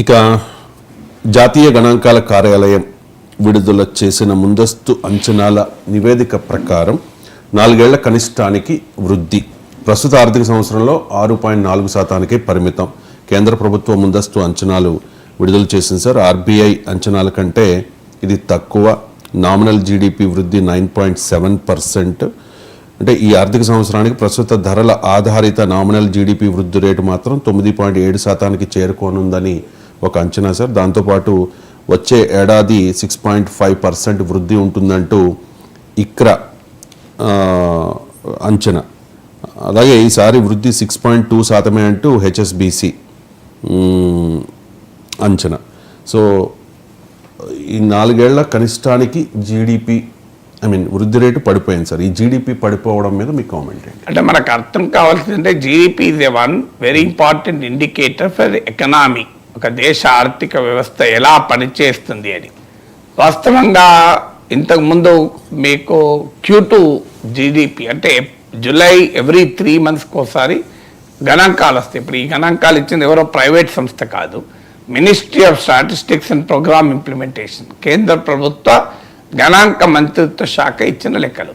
ఇక జాతీయ గణాంకాల కార్యాలయం విడుదల చేసిన ముందస్తు అంచనాల నివేదిక ప్రకారం 4 ఏళ్ల కనిష్టానికి వృద్ధి ప్రస్తుత ఆర్థిక సంవత్సరంలో 6.4%కే పరిమితం. కేంద్ర ప్రభుత్వం ముందస్తు అంచనాలు విడుదల చేసింది సార్. ఆర్బీఐ అంచనాల కంటే ఇది తక్కువ. నామినల్ జీడిపి వృద్ధి 9.7%. అంటే ఈ ఆర్థిక సంవత్సరానికి ప్రస్తుత ధరల ఆధారిత నామినల్ జీడిపి వృద్ధి రేటు మాత్రం 9.7%కి చేరుకోనుందని ఒక అంచనా సార్. దాంతోపాటు వచ్చే ఏడాది 6.5% వృద్ధి ఉంటుందంటూ ఇక్రా అంచనా. అలాగే ఈసారి వృద్ధి 6.2% అంటూ హెచ్ఎస్బిసి అంచనా. సో ఈ 4 ఏళ్ల కనిష్టానికి జీడిపి వృద్ధి రేటు పడిపోయింది సార్. ఈ జీడిపి పడిపోవడం మీద మీ కామెంట్ ఏంటి? అంటే మనకు అర్థం కావాల్సిందంటే GDP is one very important indicator for economy. ఒక దేశ ఆర్థిక వ్యవస్థ ఎలా పనిచేస్తుంది అని. వాస్తవంగా ఇంతకుముందు మీకు Q2 జీడిపి అంటే జూలై ఎవ్రీ 3 monthsకి ఒకసారి గణాంకాలు వస్తాయి. ఇప్పుడు ఈ గణాంకాలు ఇచ్చింది ఎవరో ప్రైవేట్ సంస్థ కాదు, ministry of statistics and programme implementation, కేంద్ర ప్రభుత్వ గణాంక మంత్రిత్వ శాఖ ఇచ్చిన లెక్కలు.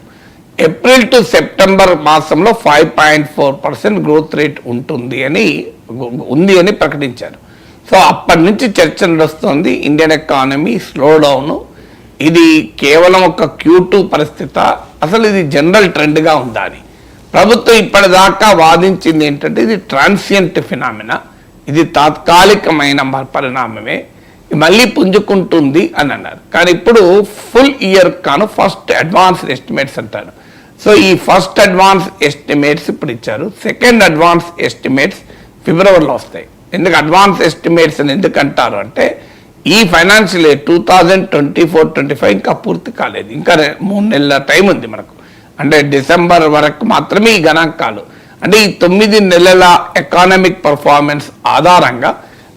ఏప్రిల్ టు సెప్టెంబర్ మాసంలో 5.4% గ్రోత్ రేట్ ఉంది అని ప్రకటించారు. సో అప్పటి నుంచి చర్చ నడుస్తుంది. ఇండియన్ ఎకానమీ స్లో డౌన్, ఇది కేవలం ఒక Q2 పరిస్థితి, అసలు ఇది జనరల్ ట్రెండ్గా ఉందా అని ప్రభుత్వం ఇప్పటిదాకా వాదించింది ఏంటంటే ఇది ట్రాన్సియంట్ ఫినామినా, ఇది తాత్కాలికమైన పరిణామమే, మళ్ళీ పుంజుకుంటుంది అని అన్నారు. కానీ ఇప్పుడు ఫుల్ ఇయర్ కాను ఫస్ట్ అడ్వాన్స్ ఎస్టిమేట్స్ అంటారు. సో ఈ ఫస్ట్ అడ్వాన్స్ ఎస్టిమేట్స్ ఇప్పుడు ఇచ్చారు. సెకండ్ అడ్వాన్స్ ఎస్టిమేట్స్ ఫిబ్రవరిలో వస్తాయి. ఎందుకు అడ్వాన్స్ ఎస్టిమేట్స్ అని ఎందుకు అంటారు అంటే ఈ ఫైనాన్షియల్ ఇయర్ 2024-25 ఇంకా పూర్తి కాలేదు, ఇంకా 3 నెలల టైం ఉంది మనకు. అంటే డిసెంబర్ వరకు మాత్రమే ఈ గణాంకాలు. అంటే ఈ 9 నెలల ఎకానమిక్ పర్ఫార్మెన్స్ ఆధారంగా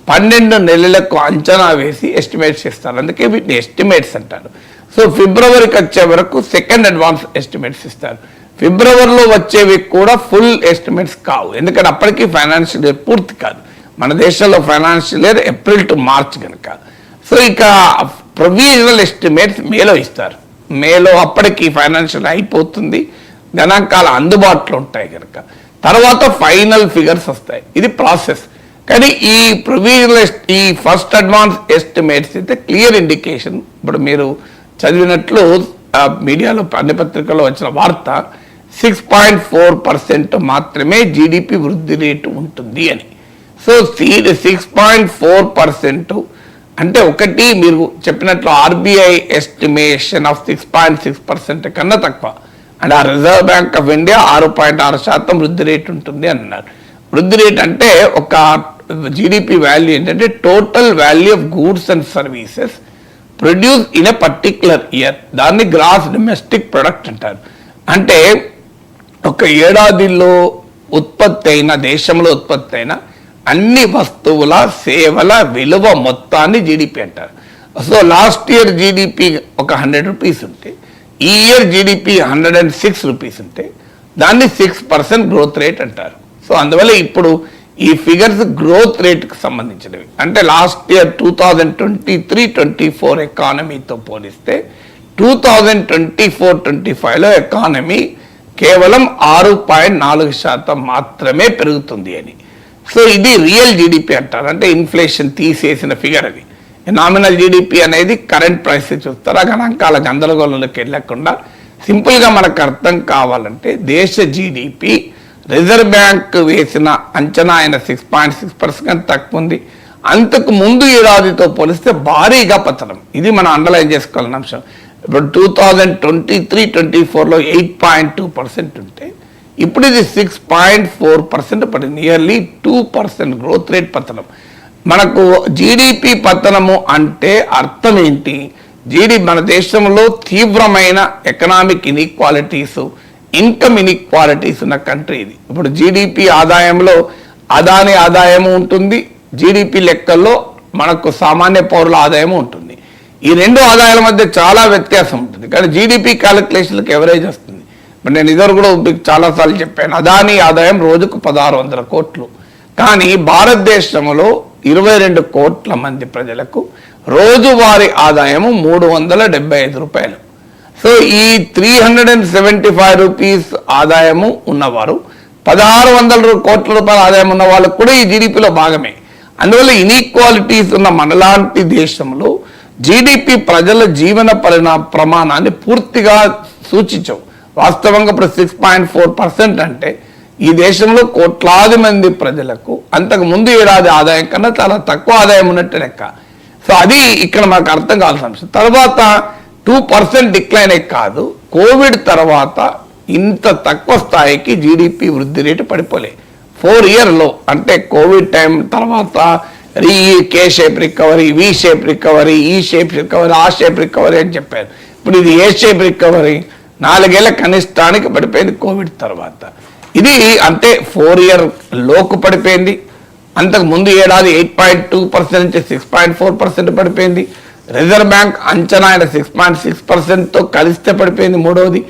12 నెలలకు అంచనా వేసి ఎస్టిమేట్స్ ఇస్తారు. అందుకే వీటిని ఎస్టిమేట్స్ అంటారు. సో ఫిబ్రవరికి వచ్చే వరకు సెకండ్ అడ్వాన్స్ ఎస్టిమేట్స్ ఇస్తారు. ఫిబ్రవరిలో వచ్చేవి కూడా ఫుల్ ఎస్టిమేట్స్ కావు, ఎందుకంటే అప్పటికి ఫైనాన్షియల్ ఇయర్ పూర్తి కాదు. మన దేశంలో financial year April to March కనుక. సో ఇక ప్రొవిజనల్ ఎస్టిమేట్స్ మేలో ఇస్తారు. మేలో అప్పటికి ఫైనాన్షియల్ అయిపోతుంది, గణాంకాలు అందుబాటులో ఉంటాయి కనుక తర్వాత ఫైనల్ ఫిగర్స్ వస్తాయి. ఇది ప్రాసెస్. కానీ ఈ ప్రొవిజనల్ ఈ ఫస్ట్ అడ్వాన్స్ ఎస్టిమేట్స్ అయితే క్లియర్ ఇండికేషన్. ఇప్పుడు మీరు చదివినట్లు మీడియాలో అన్ని పత్రికల్లో వచ్చిన వార్త 6.4% మాత్రమే జీడిపి వృద్ధి రేటు ఉంటుంది అని. సో 6.4% అంటే ఒకటి మీరు చెప్పినట్లు ఆర్బీఐ ఎస్టిమేషన్ ఆఫ్ 6.6% కన్నా తక్కువ. అండ్ ఆ రిజర్వ్ బ్యాంక్ ఆఫ్ ఇండియా 6.6% వృద్ధి రేటు ఉంటుంది అన్నారు. వృద్ధి రేట్ అంటే ఒక జీడిపి వాల్యూ ఏంటంటే total value of goods and services produce in a particular year. దాన్ని గ్రాస్ డొమెస్టిక్ ప్రొడక్ట్ అంటారు. అంటే ఒక ఏడాదిలో ఉత్పత్తి అయిన దేశంలో ఉత్పత్తి అయిన అన్ని వస్తువుల సేవల విలువ మొత్తాన్ని జీడిపి అంటారు. సో లాస్ట్ ఇయర్ జీడిపి ఒక 100 రూపీస్ ఉంటే ఈ ఇయర్ జీడిపి 106 రూపీస్ ఉంటే దాన్ని 6% గ్రోత్ రేట్ అంటారు. సో అందువల్ల ఇప్పుడు ఈ ఫిగర్స్ గ్రోత్ రేట్కి సంబంధించినవి. అంటే లాస్ట్ ఇయర్ 2023-24 ఎకానమీతో పోలిస్తే 2024-25లో ఎకానమీ కేవలం 6.4% మాత్రమే పెరుగుతుంది అని. సో ఇది రియల్ జీడిపి అంటారు. అంటే ఇన్ఫ్లేషన్ తీసేసిన ఫిగర్ అది. నామినల్ జీడిపి అనేది కరెంట్ ప్రైస్ చూస్తారు. ఆ గణాంకాల గందరగోళంలోకి వెళ్ళకుండా సింపుల్గా మనకు అర్థం కావాలంటే దేశ జీడిపి రిజర్వ్ బ్యాంక్ వేసిన అంచనా అయిన 6.6% తక్కువ ఉంది. అంతకు ముందు ఏడాదితో పోలిస్తే భారీగా పతనం. ఇది మనం అండర్లైన్ చేసుకోవాలని అంశం. ఇప్పుడు 2023-24లో 8.2% ఉంటే ఇప్పుడు ఇది 6.4% పడింది. నియర్లీ 2% గ్రోత్ రేట్ పతనం. మనకు జీడిపి పతనము అంటే అర్థం ఏంటి? మన దేశంలో తీవ్రమైన ఎకనామిక్ ఇన్ఈక్వాలిటీస్, ఇన్కమ్ ఇన్ఈక్వాలిటీస్ ఉన్న కంట్రీ ఇది. ఇప్పుడు జీడిపి ఆదాయంలో అదాని ఆదాయము ఉంటుంది, జీడిపి లెక్కల్లో మనకు సామాన్య పౌరుల ఆదాయము ఉంటుంది. ఈ రెండు ఆదాయాల మధ్య చాలా వ్యత్యాసం ఉంటుంది. కానీ జీడిపి క్యాలిక్యులేషన్లకు ఎవరేజ్ వస్తుంది. ఇప్పుడు నేను ఇద్దరు కూడా మీకు చాలాసార్లు చెప్పాను, అదాని ఆదాయం రోజుకు 1600 కోట్లు. కానీ భారతదేశంలో 22 కోట్ల మంది ప్రజలకు రోజువారీ ఆదాయము 375 రూపాయలు. సో ఈ 375 రూపీస్ ఆదాయము ఉన్నవారు 1600 కోట్ల రూపాయల ఆదాయం ఉన్న వాళ్ళకు కూడా ఈ జీడిపిలో భాగమే. అందువల్ల ఇన్ఈక్వాలిటీస్ ఉన్న మనలాంటి దేశంలో జీడిపి ప్రజల జీవన ప్రమాణాన్ని పూర్తిగా సూచించవు. వాస్తవంగా ఇప్పుడు 6.4% అంటే ఈ దేశంలో కోట్లాది మంది ప్రజలకు అంతకు ముందు ఏడాది ఆదాయం కన్నా చాలా తక్కువ ఆదాయం ఉన్నట్టు లెక్క. సో అది ఇక్కడ మనకు అర్థం కావాల్సిన అంశం. తర్వాత 2% డిక్లైన్ కాదు, కోవిడ్ తర్వాత ఇంత తక్కువ స్థాయికి జీడిపి వృద్ధి రేటు పడిపోలే. 4 year లో, అంటే కోవిడ్ టైం తర్వాత K shape recovery, V shape recovery, ఈ షేప్ రికవరీ, ఆ షేప్ రికవరీ అని చెప్పారు. ఇప్పుడు ఇది ఏ షేప్ రికవరీ, 4 ఏళ్ల కనిష్టానికి పడిపోయింది కోవిడ్ తర్వాత. ఇది అంటే 4 year లోకు పడిపోయింది. అంతకు ముందు ఏడాది 8.2% నుంచి 6.4% పడిపోయింది. రిజర్వ్ బ్యాంక్ అంచనా 6.6%తో కలిస్తే పడిపోయింది మూడవది.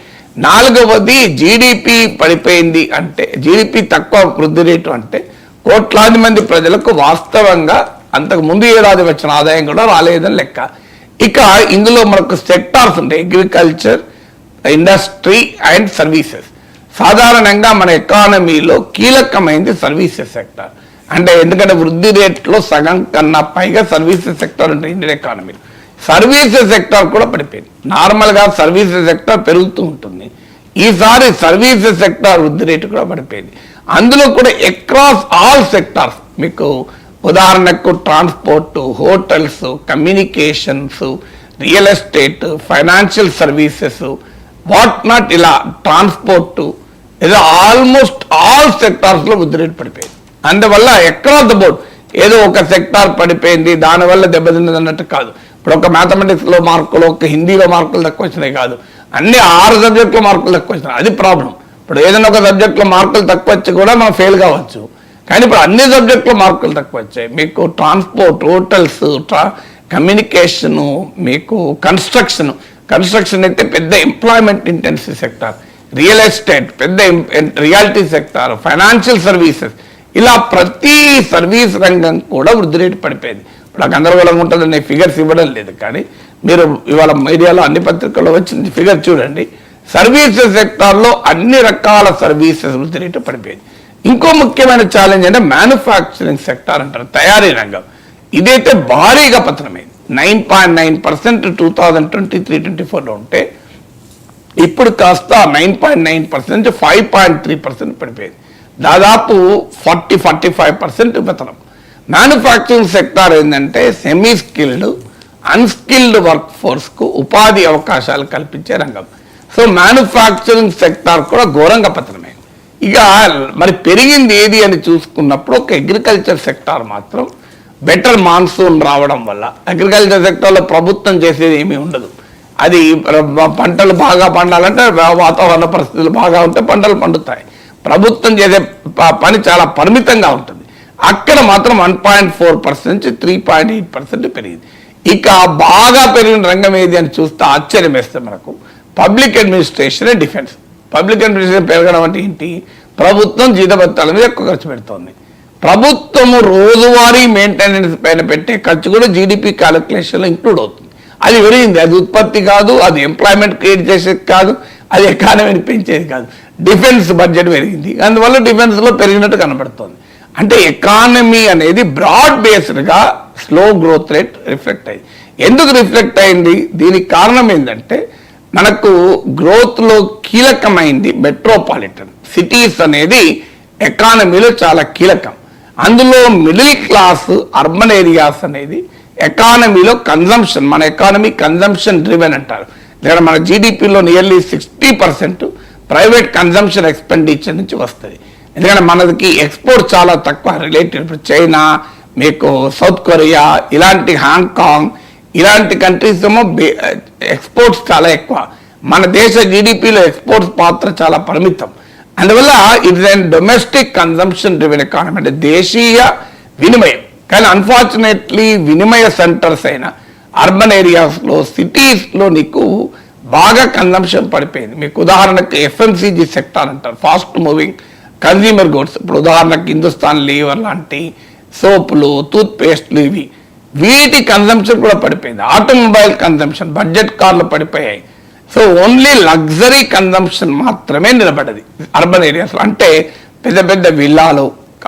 4వది జీడిపి పడిపోయింది. అంటే జీడిపి తక్కువ వృద్ధి రేటు అంటే కోట్లాది మంది ప్రజలకు వాస్తవంగా అంతకు ముందు ఏడాది వచ్చిన ఆదాయం కూడా రాలేదని లెక్క. ఇక ఇందులో మనకు సెక్టార్స్ ఉంటాయి, అగ్రికల్చర్, ఇండస్ట్రీ అండ్ సర్వీసెస్. సాధారణంగా మన ఎకానమీలో కీలకమైంది సర్వీసెస్ సెక్టార్. అంటే ఎందుకంటే వృద్ధి రేట్లో సగం కన్నా పైగా సర్వీసెస్ సెక్టార్ ఉంటుంది ఇండియన్ ఎకానమీలో. సర్వీసెస్ సెక్టార్ కూడా పడిపోయింది. నార్మల్గా సర్వీసెస్ సెక్టార్ పెరుగుతూ ఉంటుంది, ఈసారి సర్వీసెస్ సెక్టార్ వృద్ధి రేటు కూడా పడిపోయింది. అందులో కూడా అక్రాస్ ఆల్ సెక్టార్స్, మీకు ఉదాహరణకు transport, hotels, communications, real estate, financial services, what not, ఇలా ట్రాన్స్పోర్ట్, ఏదో ఆల్మోస్ట్ ఆల్ సెక్టార్స్లో వృద్ధి రేటు పడిపోయింది. అందువల్ల అక్రాస్ ద బోర్డ్ ఏదో ఒక సెక్టార్ పడిపోయింది దానివల్ల దెబ్బతిన్నది అన్నట్టు కాదు. ఇప్పుడు ఒక మ్యాథమెటిక్స్లో మార్కులు, ఒక హిందీలో మార్కులు తక్కువ వచ్చినాయి కాదు, అన్ని 6 సబ్జెక్టులో మార్కులు తక్కువ వచ్చినాయి, అది ప్రాబ్లం. ఇప్పుడు ఏదైనా ఒక సబ్జెక్టులో మార్కులు తక్కువ వచ్చి కూడా మనం ఫెయిల్ కావచ్చు, కానీ ఇప్పుడు అన్ని సబ్జెక్టులో మార్కులు తక్కువ వచ్చాయి. మీకు ట్రాన్స్పోర్ట్, హోటల్స్, కమ్యూనికేషను, మీకు కన్స్ట్రక్షన్ అయితే పెద్ద employment intensive sector, real estate పెద్ద రియాలిటీ సెక్టార్, ఫైనాన్షియల్ సర్వీసెస్, ఇలా ప్రతి సర్వీస్ రంగం కూడా వృద్ధి రేటు పడిపోయింది. ఇప్పుడు నాకు గందరగోళంగా ఉంటుందని ఫిగర్స్ ఇవ్వడం లేదు, కానీ మీరు ఇవాళ మీడియాలో అన్ని పత్రికల్లో వచ్చింది ఫిగర్ చూడండి. సర్వీసెస్ సెక్టార్లో అన్ని రకాల సర్వీసెస్ వృద్ధి రేటు పడిపోయింది. ఇంకో ముఖ్యమైన ఛాలెంజ్ అంటే మ్యానుఫ్యాక్చరింగ్ సెక్టార్ అంటారు, తయారీ రంగం. ఇదైతే భారీగా పతనమైంది. 9.9% 2023-24లో ఉంటే ఇప్పుడు కాస్త 9.9% 5.3% పడిపోయింది. దాదాపు 40-45% పతనం. మ్యానుఫ్యాక్చరింగ్ సెక్టార్ ఏంటంటే సెమీ స్కిల్డ్, అన్స్కిల్డ్ వర్క్ ఫోర్స్కు ఉపాధి అవకాశాలు కల్పించే రంగం. సో మ్యానుఫ్యాక్చరింగ్ సెక్టార్ కూడా ఘోరంగా పతనమైంది. ఇక మరి పెరిగింది ఏది అని చూసుకున్నప్పుడు ఒక అగ్రికల్చర్ సెక్టార్ మాత్రం బెటర్ మాన్సూన్ రావడం వల్ల, అగ్రికల్చర్ సెక్టార్లో ప్రభుత్వం చేసేది ఏమీ ఉండదు. అది పంటలు బాగా పండాలంటే వాతావరణ పరిస్థితులు బాగా ఉంటే పంటలు పండుతాయి. ప్రభుత్వం చేసే పని చాలా పరిమితంగా ఉంటుంది. అక్కడ మాత్రం 1.4% నుంచి 3.8% పెరిగింది. ఇక బాగా పెరిగిన రంగం ఏది అని చూస్తే ఆశ్చర్యం వేస్తే మనకు public administration, defence. Public administration పెరగడం అంటే ఏంటి? ప్రభుత్వం జీతభత్యాల మీద ఎక్కువ ఖర్చు పెడుతోంది. ప్రభుత్వము రోజువారీ మెయింటెనెన్స్ పైన పెట్టే ఖర్చు కూడా జీడిపి క్యాలిక్యులేషన్లో ఇంక్లూడ్ అవుతుంది. అది పెరిగింది. అది ఉత్పత్తి కాదు, అది ఎంప్లాయ్మెంట్ క్రియేట్ చేసేది కాదు, అది ఎకానమీని పెంచేది కాదు. డిఫెన్స్ బడ్జెట్ పెరిగింది, అందువల్ల డిఫెన్స్లో పెరిగినట్టు కనబడుతోంది. అంటే ఎకానమీ అనేది బ్రాడ్ బేస్డ్గా స్లో గ్రోత్ రేట్ రిఫ్లెక్ట్ అయింది. ఎందుకు రిఫ్లెక్ట్ అయింది? దీనికి కారణం ఏంటంటే మనకు గ్రోత్లో కీలకమైంది మెట్రోపాలిటన్ సిటీస్ అనేది ఎకానమీలో చాలా కీలకం. అందులో మిడిల్ క్లాస్ అర్బన్ ఏరియాస్ అనేది ఎకానమీలో కన్జంప్షన్, మన ఎకానమీ కన్జంప్షన్ డ్రివెన్ అంటారు. లేదా మన జీడిపిలో నియర్లీ 60% ప్రైవేట్ కన్జంప్షన్ ఎక్స్పెండిచర్ నుంచి వస్తుంది. ఎందుకంటే మనకి ఎక్స్పోర్ట్ చాలా తక్కువ రిలేటెడ్. ఇప్పుడు చైనా, మీకు సౌత్ కొరియా, ఇలాంటి హాంకాంగ్, ఇలాంటి కంట్రీస్ ఏమో ఎక్స్పోర్ట్స్ చాలా ఎక్కువ. మన దేశ జీడిపిలో ఎక్స్పోర్ట్స్ పాత్ర చాలా పరిమితం. అందువల్ల it's and domestic consumption driven economy, అంటే దేశీయ వినిమయం. కానీ అన్ఫార్చునేట్లీ వినిమయ సెంటర్స్ అయిన అర్బన్ ఏరియాస్లో, సిటీస్లో నీకు బాగా కన్జంప్షన్ పడిపోయింది. మీకు ఉదాహరణకు FMCG సెక్టార్ అంటారు, ఫాస్ట్ మూవింగ్ కన్జ్యూమర్ గూడ్స్. ఇప్పుడు ఉదాహరణకు హిందుస్థాన్ లీవర్ లాంటి, సోపులు, టూత్ పేస్ట్లు, వీటి కన్జంప్షన్ కూడా పడిపోయింది. ఆటోమొబైల్ కన్జంప్షన్, బడ్జెట్ కార్లు పడిపోయాయి. సో ఓన్లీ లగ్జరీ కన్జంప్షన్ మాత్రమే నిలబడ్డది అర్బన్ ఏరియాస్లో. అంటే పెద్ద పెద్ద విల్లాలు,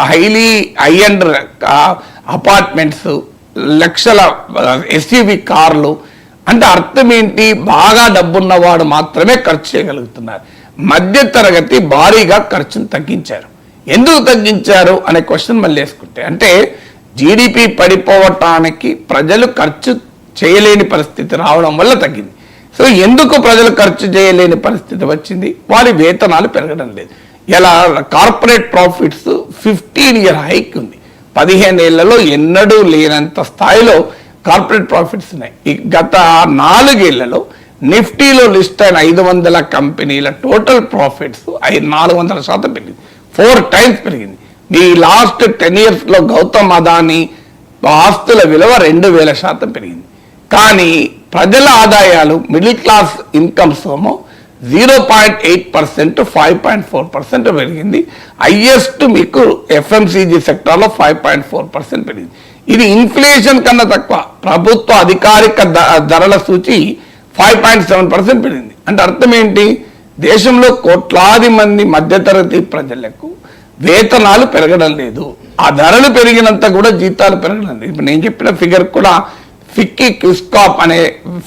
హై అండ్ అపార్ట్మెంట్స్, లక్షల ఎస్యూవి కార్లు. అంటే అర్థం ఏంటి? బాగా డబ్బున్నవాడు మాత్రమే ఖర్చు చేయగలుగుతున్నారు. మధ్య తరగతి భారీగా ఖర్చును తగ్గించారు. ఎందుకు తగ్గించారు అనే క్వశ్చన్ మళ్ళీ వేసుకుంటే, అంటే జీడిపి పడిపోవటానికి ప్రజలు ఖర్చు చేయలేని పరిస్థితి రావడం వల్ల తగ్గింది. సో ఎందుకు ప్రజలు ఖర్చు చేయలేని పరిస్థితి వచ్చింది? వారి వేతనాలు పెరగడం లేదు. ఇలా కార్పొరేట్ ప్రాఫిట్స్ 15-year హైక్ ఉంది. 15 ఏళ్లలో ఎన్నడూ లేనంత స్థాయిలో కార్పొరేట్ ప్రాఫిట్స్ ఉన్నాయి. గత 4 ఏళ్లలో నిఫ్టీలో లిస్ట్ అయిన 500 కంపెనీల టోటల్ ప్రాఫిట్స్ 400% పెరిగింది. 4 times పెరిగింది. మీ లాస్ట్ 10 yearsలో గౌతమ్ అదానీ ఆస్తుల విలువ 2000% పెరిగింది. కానీ ప్రజల ఆదాయాలు, మిడిల్ క్లాస్ ఇన్కమ్స్ ఏమో 0.8% 5.4% పెరిగింది. హైయెస్ట్ మీకు ఎఫ్ఎంసీజీ సెక్టార్లో 5.4% పెరిగింది. ఇది ఇన్ఫ్లేషన్ కన్నా తక్కువ. ప్రభుత్వ అధికారిక ధరల సూచి 5.7% పెరిగింది. అంటే అర్థం ఏంటి? దేశంలో కోట్లాది మంది మధ్యతరగతి ప్రజలకు వేతనాలు పెరగడం లేదు. ఆ ధరలు పెరిగినంత కూడా జీతాలు పెరగడం లేదు. ఇప్పుడు నేను చెప్పిన ఫిగర్ కూడా ఫిక్కీ క్విస్కాప్ అనే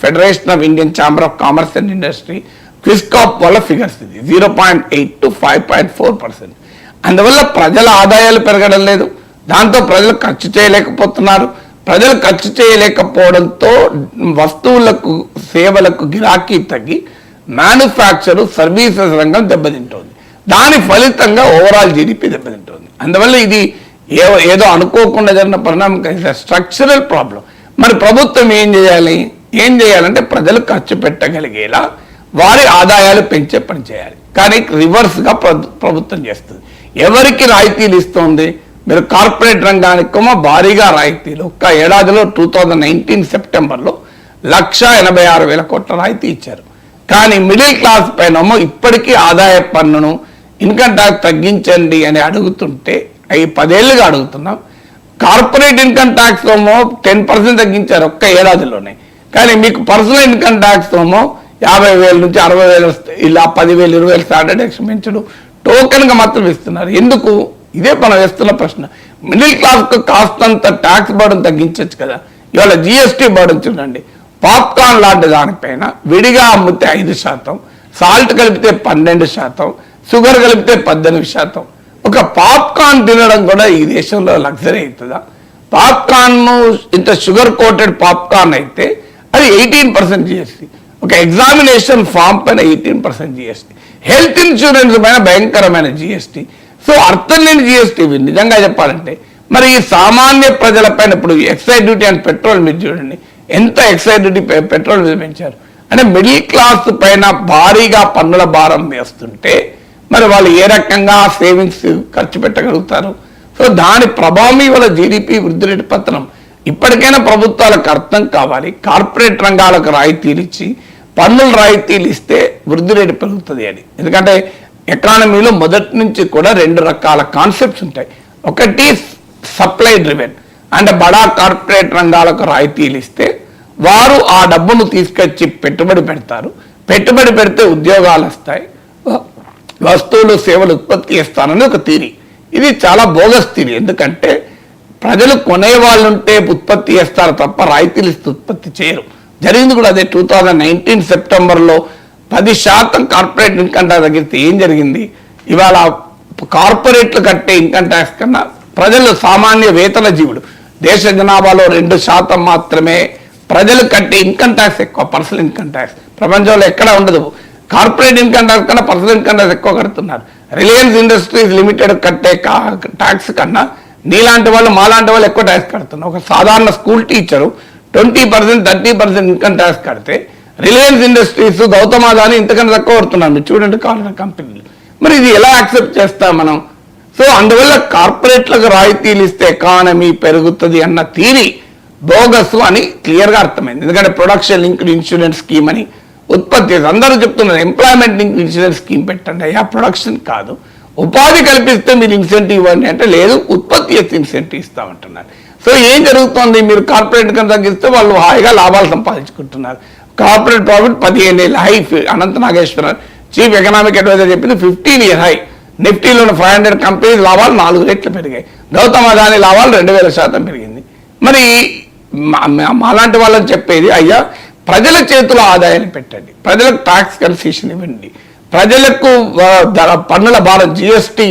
federation of Indian chamber of commerce and industry క్విస్కాప్ వల్ల ఫిగర్స్ ఇది 0.8 to 5.4%. అందువల్ల ప్రజల ఆదాయాలు పెరగడం లేదు. దాంతో ప్రజలు ఖర్చు చేయలేకపోతున్నారు. ప్రజలు ఖర్చు చేయలేకపోవడంతో వస్తువులకు, సేవలకు గిరాకీ తగ్గి మ్యానుఫ్యాక్చర్, సర్వీసెస్ రంగం దెబ్బతింటోంది. దాని ఫలితంగా ఓవరాల్ జీడిపి దెబ్బతింటోంది. అందువల్ల ఇది ఏదో అనుకోకుండా జరిగిన పరిణామం కాదు, స్ట్రక్చరల్ ప్రాబ్లం. మరి ప్రభుత్వం ఏం చేయాలంటే ప్రజలు ఖర్చు పెట్టగలిగేలా వారి ఆదాయాలు పెంచే పని చేయాలి. కానీ రివర్స్గా ప్రభుత్వం చేస్తుంది. ఎవరికి రాయితీలు ఇస్తుంది? మీరు కార్పొరేట్ రంగానికేమో భారీగా రాయితీలు. ఒక్క ఏడాదిలో 2019 సెప్టెంబర్లో 1,86,000 కోట్ల రాయితీ ఇచ్చారు. కానీ మిడిల్ క్లాస్ పైనేమో ఇప్పటికీ ఆదాయ పన్నును, ఇన్కమ్ ట్యాక్స్ తగ్గించండి అని అడుగుతుంటే, అవి 10 ఏళ్ళుగా అడుగుతున్నాం. కార్పొరేట్ ఇన్కమ్ ట్యాక్స్ ఏమో 10% తగ్గించారు ఒక్క ఏడాదిలోనే. కానీ మీకు పర్సనల్ ఇన్కమ్ ట్యాక్స్ ఏమో 50,000 నుంచి 60,000 వస్తాయి. ఇలా 10,000, 20,000 స్టాండర్డ్ ఎక్స్ పెంచుడు టోకెన్గా మాత్రం ఇస్తున్నారు. ఎందుకు? ఇదే మనం వేస్తున్న ప్రశ్న. మిడిల్ క్లాస్కు కాస్తంత ట్యాక్స్ బర్డన్ తగ్గించవచ్చు కదా. ఇవాళ జిఎస్టీ బర్డన్ చూడండి. పాప్కార్న్ లాంటి దానిపైన విడిగా అమ్మితే 5%, సాల్ట్ కలిపితే 12%, షుగర్ కలిపితే 18%. ఒక పాప్కార్న్ తినడం కూడా ఈ దేశంలో లగ్జరీ అవుతుందా? పాప్కార్న్ ఇంత షుగర్ కోటెడ్ పాప్కార్న్ అయితే అది 18% జిఎస్టీ. ఒక ఎగ్జామినేషన్ ఫామ్ పైన 18% జిఎస్టీ. హెల్త్ ఇన్సూరెన్స్ పైన భయంకరమైన జిఎస్టీ. సో అర్థం లేని జిఎస్టీ నిజంగా చెప్పాలంటే. మరి ఈ సామాన్య ప్రజల పైన ఇప్పుడు ఎక్సైజ్ డ్యూటీ అండ్ పెట్రోల్ మీరు చూడండి, ఎంత ఎక్సైజ్ డ్యూటీ పెట్రోల్ మీద పెంచారు. అంటే మిడిల్ క్లాస్ పైన భారీగా పన్నుల భారం వేస్తుంటే మరి వాళ్ళు ఏ రకంగా సేవింగ్స్ ఖర్చు పెట్టగలుగుతారు? సో దాని ప్రభావం వల్ల జీడిపి వృద్ధి రేటు పతనం. ఇప్పటికైనా ప్రభుత్వాలకు అర్థం కావాలి, కార్పొరేట్ రంగాలకు రాయితీలు ఇచ్చి, పన్నుల రాయితీలు ఇస్తే వృద్ధి రేటు పెరుగుతుంది అని. ఎందుకంటే ఎకానమీలో మొదటి నుంచి కూడా 2 రకాల కాన్సెప్ట్స్ ఉంటాయి. ఒకటి సప్లై డ్రివెన్, అంటే బడా కార్పొరేట్ రంగాలకు రాయితీలు ఇస్తే వారు ఆ డబ్బును తీసుకొచ్చి పెట్టుబడి పెడతారు. పెట్టుబడి పెడితే ఉద్యోగాలు వస్తాయి, వస్తువులు, సేవలు ఉత్పత్తి చేస్తానని ఒక థియరీ. ఇది చాలా బోగస్ థియరీ. ఎందుకంటే ప్రజలు కొనేవాళ్ళు ఉంటే ఉత్పత్తి చేస్తారు తప్ప రాయితీలు ఇస్తే ఉత్పత్తి చేయరు. జరిగింది కూడా అదే. 2019 సెప్టెంబర్లో 10% కార్పొరేట్ ఇన్కమ్ ట్యాక్స్ తగ్గిస్తే ఏం జరిగింది? ఇవాళ కార్పొరేట్లు కట్టే ఇన్కమ్ ట్యాక్స్ కన్నా ప్రజలు, సామాన్య వేతన జీవుడు, దేశ జనాభాలో 2% మాత్రమే ప్రజలు కట్టే ఇన్కమ్ ట్యాక్స్ ఎక్కువ. పర్సనల్ ఇన్కమ్ ట్యాక్స్ ప్రపంచంలో ఎక్కడ ఉండదు. కార్పొరేట్ ఇన్కమ్ ట్యాక్స్ కన్నా పర్సనల్ ఇన్కమ్ ట్యాక్స్ ఎక్కువ కడుతున్నారు. రిలయన్స్ ఇండస్ట్రీస్ లిమిటెడ్ కట్టే ట్యాక్స్ కన్నా నీలాంటి వాళ్ళు, మాలాంటి వాళ్ళు ఎక్కువ ట్యాక్స్ కడుతున్నారు. ఒక సాధారణ స్కూల్ టీచరు 20%, 30% ఇన్కమ్ ట్యాక్స్ కడితే రిలయన్స్ ఇండస్ట్రీస్, గౌతమ్ అదానీ ఇంతకన్నా తక్కువ కడుతున్నారు. మీరు చూడండి కార్పొరేట్ కంపెనీలు. మరి ఇది ఎలా యాక్సెప్ట్ చేస్తాం మనం? సో అందువల్ల కార్పొరేట్లకు రాయితీలు ఇస్తే ఎకానమీ పెరుగుతుంది అన్న థియరీ బోగస్ అని క్లియర్గా అర్థమైంది. ఎందుకంటే ప్రొడక్షన్ లింక్డ్ ఇన్సూరెన్స్ స్కీమ్ అని ఉత్పత్తి అందరూ చెప్తున్నారు, ఎంప్లాయ్మెంట్ లింక్డ్ ఇన్సూరెన్స్ స్కీమ్ పెట్టండి. అయ్యా ప్రొడక్షన్ కాదు, ఉపాధి కల్పిస్తే మీరు ఇన్సెంటివ్ ఇవ్వండి అంటే లేదు, ఉత్పత్తి చేస్తే ఇన్సెంటివ్ ఇస్తామంటున్నారు. సో ఏం జరుగుతుంది, మీరు కార్పొరేట్ కన్నా తగ్గిస్తే వాళ్ళు హాయిగా లాభాలు సంపాదించుకుంటున్నారు. కార్పొరేట్ ప్రాఫిట్ 15 ఏళ్ళ హై. అనంత నాగేశ్వరరావు చీఫ్ ఎకనామిక్ అడ్వైజర్ చెప్పింది 15 year హై. నిఫ్టీలో ఉన్న 500 కంపెనీస్ లాభాలు 4 రెట్లు పెరిగాయి. గౌతమ్ అదాని లాభాలు 2000% పెరిగింది. మరి మాలాంటి వాళ్ళని చెప్పేది, అయ్యా ప్రజల చేతిలో ఆదాయాన్ని పెట్టండి, ప్రజలకు ట్యాక్స్ కన్సెషన్ ఇవ్వండి, ప్రజలకు పన్నుల భారం జిఎస్టీ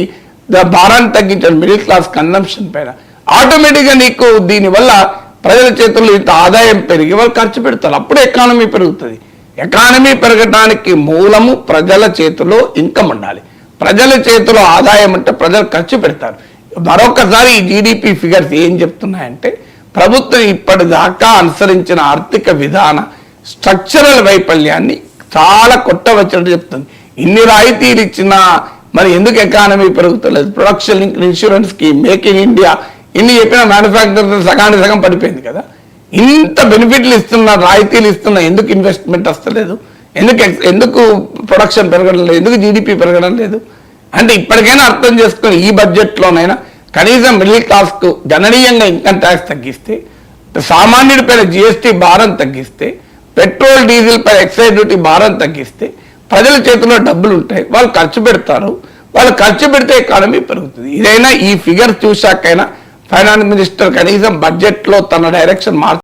భారాన్ని తగ్గించండి, మిడిల్ క్లాస్ కన్సంప్షన్ పైన ఆటోమేటిక్గా నీకు దీనివల్ల ప్రజల చేతుల్లో ఇంత ఆదాయం పెరిగి వాళ్ళు ఖర్చు పెడతారు. అప్పుడే ఎకానమీ పెరుగుతుంది. ఎకానమీ పెరగడానికి మూలము ప్రజల చేతిలో ఇన్కమ్ ఉండాలి. ప్రజల చేతిలో ఆదాయం అంటే ప్రజలు ఖర్చు పెడతారు. మరొకసారి ఈ జీడిపి ఫిగర్స్ ఏం చెప్తున్నాయంటే ప్రభుత్వం ఇప్పటిదాకా అనుసరించిన ఆర్థిక విధాన స్ట్రక్చరల్ వైఫల్యాన్ని చాలా కొట్టవచ్చినట్టు చెప్తుంది. ఇన్ని రాయితీలు ఇచ్చినా మరి ఎందుకు ఎకానమీ పెరుగుతలేదు? Production link insurance scheme, make in India, ఇన్ని చెప్పిన మ్యానుఫ్యాక్చరింగ్ సగం పడిపోయింది కదా. ఇంత బెనిఫిట్లు ఇస్తున్నా, రాయితీలు ఇస్తున్నా, ఎందుకు ఇన్వెస్ట్మెంట్ వస్తలేదు? ఎందుకు ప్రొడక్షన్ పెరగడం లేదు? ఎందుకు జీడిపి పెరగడం లేదు? అంటే ఇప్పటికైనా అర్థం చేసుకుని ఈ బడ్జెట్లోనైనా కనీసం మిడిల్ క్లాస్కు గణనీయంగా ఇన్కమ్ ట్యాక్స్ తగ్గిస్తే, సామాన్యుడిపైన జిఎస్టీ భారం తగ్గిస్తే, పెట్రోల్ డీజిల్ పై ఎక్సైజ్ డ్యూటీ భారం తగ్గిస్తే ప్రజల చేతిలో డబ్బులు ఉంటాయి, వాళ్ళు ఖర్చు పెడతారు. వాళ్ళు ఖర్చు పెడితే ఎకానమీ పెరుగుతుంది. ఇదైనా ఈ ఫిగర్ చూశాకైనా ఫైనాన్స్ మినిస్టర్ కనీసం బడ్జెట్లో తన డైరెక్షన్